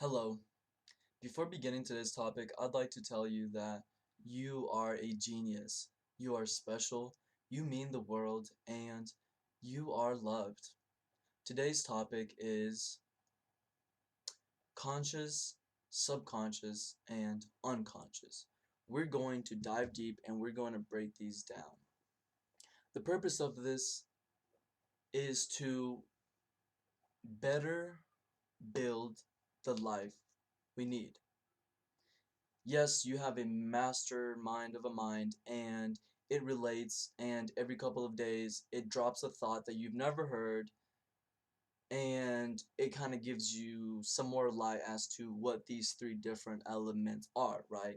Hello. Before beginning today's topic, I'd like to tell you that you are a genius. You are special, you mean the world, and you are loved. Today's topic is conscious, subconscious, and unconscious. We're going to dive deep and we're going to break these down. The purpose of this is to better build the life we need. Yes, you have a mastermind of a mind, and it relates, and every couple of days it drops a thought that you've never heard, and it kind of gives you some more light as to what these three different elements are, right?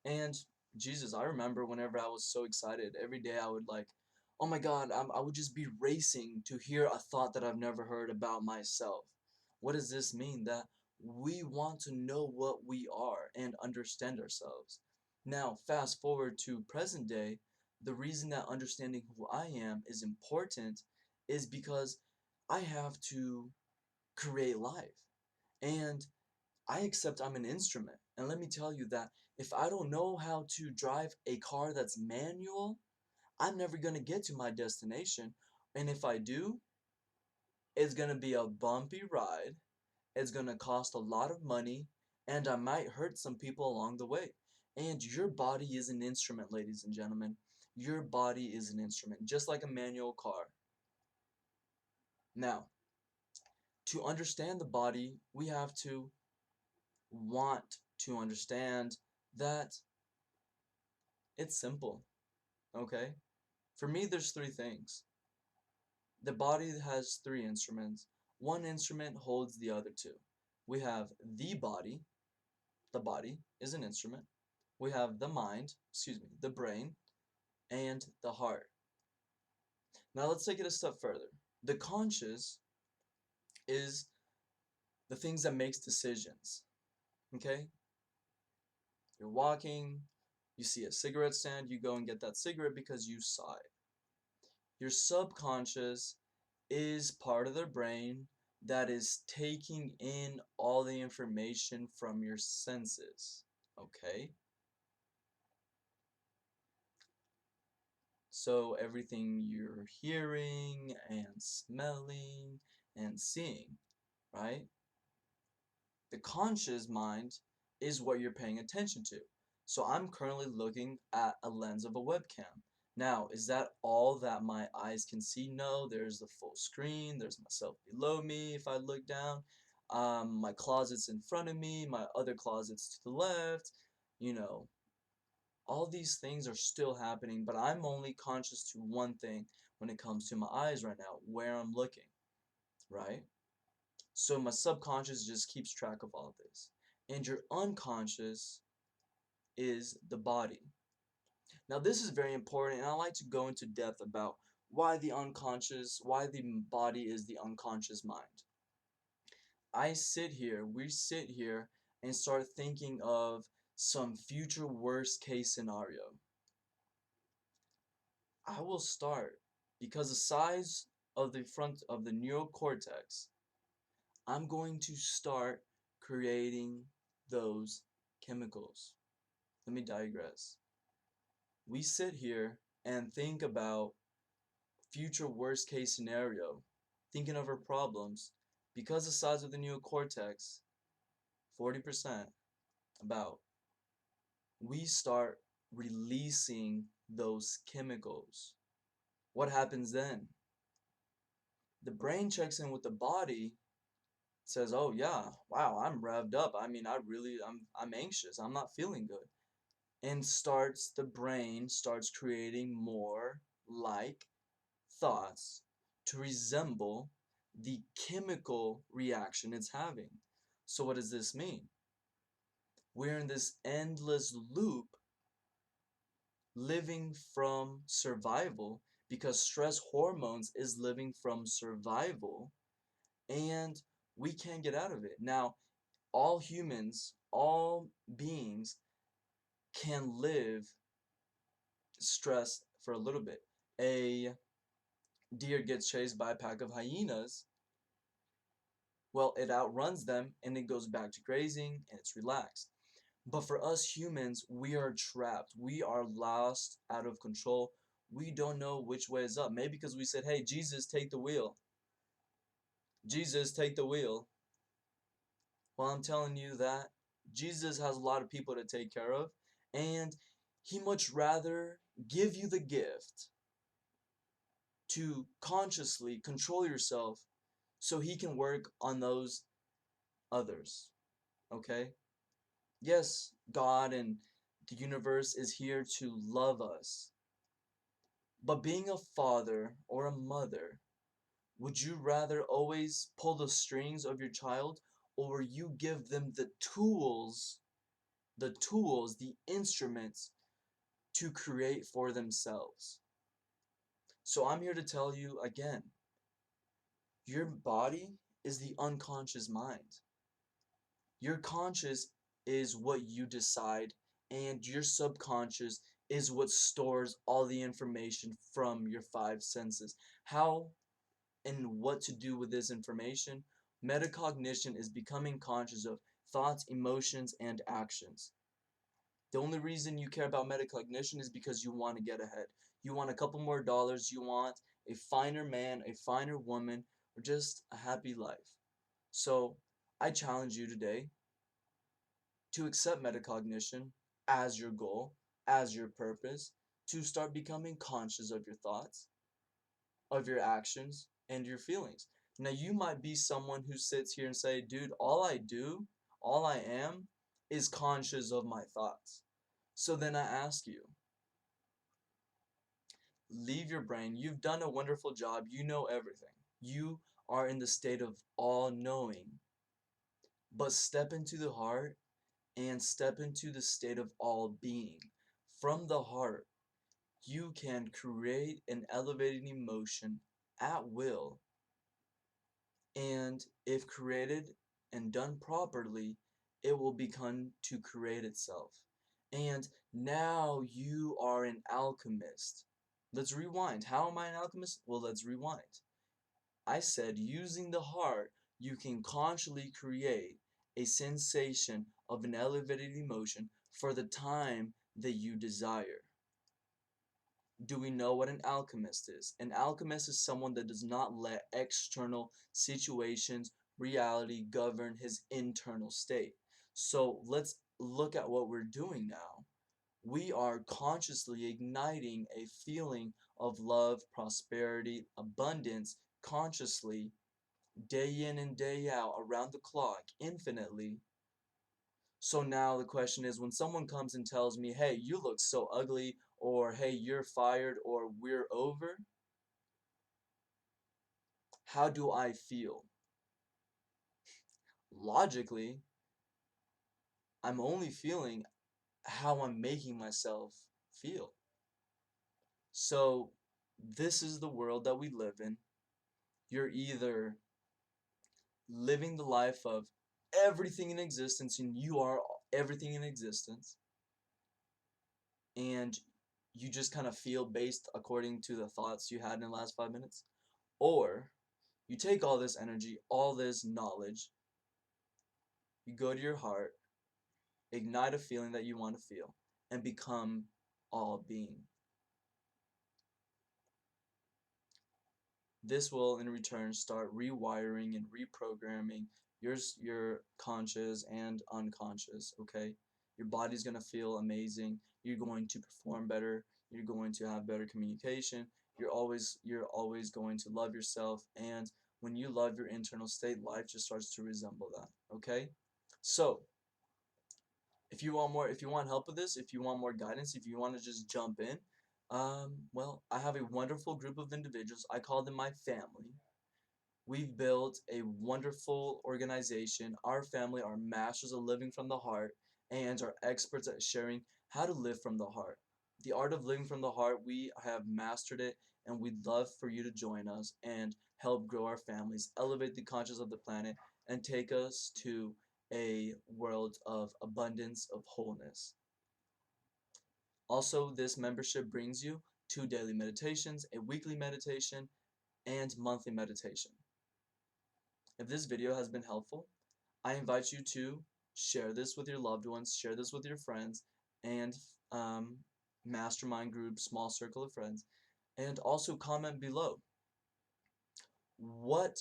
And Jesus, I remember whenever I was so excited, every day I would like, oh my God, I would just be racing to hear a thought that I've never heard about myself. What does this mean? That we want to know what we are and understand ourselves. Now, fast forward to present day, the reason that understanding who I am is important is because I have to create life. And I accept I'm an instrument. And let me tell you that if I don't know how to drive a car that's manual, I'm never going to get to my destination. And if I do, it's going to be a bumpy ride. It's going to cost a lot of money. And I might hurt some people along the way. And your body is an instrument, ladies and gentlemen. Your body is an instrument, just like a manual car. Now, to understand the body, we have to want to understand that it's simple, okay? For me, there's three things. The body has three instruments. One instrument holds the other two. We have the body is an instrument. We have the mind, the brain, and the heart. Now let's take it a step further. The conscious is the things that makes decisions, okay? You're walking, you see a cigarette stand, you go and get that cigarette because you saw it. Your subconscious is part of the brain that is taking in all the information from your senses. Okay? So everything you're hearing and smelling and seeing, right? The conscious mind is what you're paying attention to. So I'm currently looking at a lens of a webcam. Now, is that all that my eyes can see? No, there's the full screen, there's myself below me if I look down, my closet's in front of me, my other closet's to the left, you know, all these things are still happening, but I'm only conscious to one thing when it comes to my eyes right now, where I'm looking, right? So my subconscious just keeps track of all this. And your unconscious is the body. Now this is very important, and I like to go into depth about why why the body is the unconscious mind. We sit here and start thinking of some future worst case scenario. I will start because the size of the front of the neocortex, I'm going to start creating those chemicals. Let me digress. We sit here and think about future worst case scenario, thinking of our problems, because the size of the neocortex, 40% about, we start releasing those chemicals. What happens then? The brain checks in with the body, says, "Oh yeah, wow, I'm revved up. I mean, I'm anxious. I'm not feeling good." And the brain starts creating more like thoughts to resemble the chemical reaction it's having. So what does this mean? We're in this endless loop living from survival because stress hormones is living from survival, and we can't get out of it. Now, all humans, all beings can live stress for a little bit. A deer gets chased by a pack of hyenas, well, it outruns them and it goes back to grazing and it's relaxed. But for us humans, we are trapped. We are lost, out of control. We don't know which way is up. Maybe because we said, hey, Jesus, take the wheel. Jesus, take the wheel. Well, I'm telling you that Jesus has a lot of people to take care of, and he much rather give you the gift to consciously control yourself so he can work on those others. Okay? Yes, God and the universe is here to love us. But being a father or a mother, would you rather always pull the strings of your child, or you give them the instruments to create for themselves? So I'm here to tell you again, your body is the unconscious mind. Your conscious is what you decide, and your subconscious is what stores all the information from your five senses. How and what to do with this information? Metacognition is becoming conscious of thoughts, emotions, and actions. The only reason you care about metacognition is because you want to get ahead. You want a couple more dollars, you want a finer man, a finer woman, or just a happy life. So I challenge you today to accept metacognition as your goal, as your purpose, to start becoming conscious of your thoughts, of your actions, and your feelings. Now you might be someone who sits here and say, dude, all I do, all I am, is conscious of my thoughts. So then I ask you, leave your brain. You've done a wonderful job. You know everything. You are in the state of all knowing. But step into the heart and step into the state of all being. From the heart, you can create an elevated emotion at will. And if created and done properly, it will become to create itself. And now you are an alchemist. Let's rewind. How am I an alchemist? Well, let's rewind. I said using the heart, you can consciously create a sensation of an elevated emotion for the time that you desire. Do we know what an alchemist is? An alchemist is someone that does not let external situations, reality govern his internal state. So let's look at what we're doing now. We are consciously igniting a feeling of love, prosperity, abundance, consciously, day in and day out, around the clock, infinitely. So now the question is, when someone comes and tells me, hey, you look so ugly, or hey, you're fired, or we're over, how do I feel? Logically, I'm only feeling how I'm making myself feel. So this is the world that we live in. You're either living the life of everything in existence and you are everything in existence, and you just kind of feel based according to the thoughts you had in the last 5 minutes, or you take all this energy, all this knowledge, you go to your heart, ignite a feeling that you want to feel, and become all being. This will in return start rewiring and reprogramming your conscious and unconscious, okay? Your body's going to feel amazing. You're going to perform better. You're going to have better communication. You're always going to love yourself, and when you love your internal state, life just starts to resemble that, okay? So, if you want help with this, if you want more guidance, if you want to just jump in, well, I have a wonderful group of individuals. I call them my family. We've built a wonderful organization. Our family are masters of living from the heart and are experts at sharing how to live from the heart. The art of living from the heart, we have mastered it, and we'd love for you to join us and help grow our families, elevate the consciousness of the planet, and take us to a world of abundance, of wholeness. Also, this membership brings you 2 daily meditations, a weekly meditation, and monthly meditation. If this video has been helpful, I invite you to share this with your loved ones, share this with your friends, and mastermind group, small circle of friends, and also comment below. What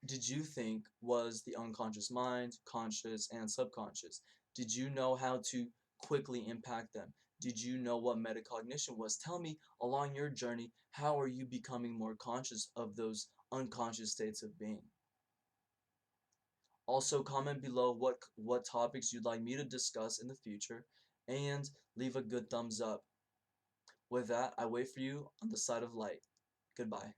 did you think was the unconscious mind, conscious, and subconscious? Did you know how to quickly impact them? Did you know what metacognition was? Tell me along your journey, how are you becoming more conscious of those unconscious states of being? Also, comment below what topics you'd like me to discuss in the future, and leave a good thumbs up. With that, I wait for you on the side of light. Goodbye.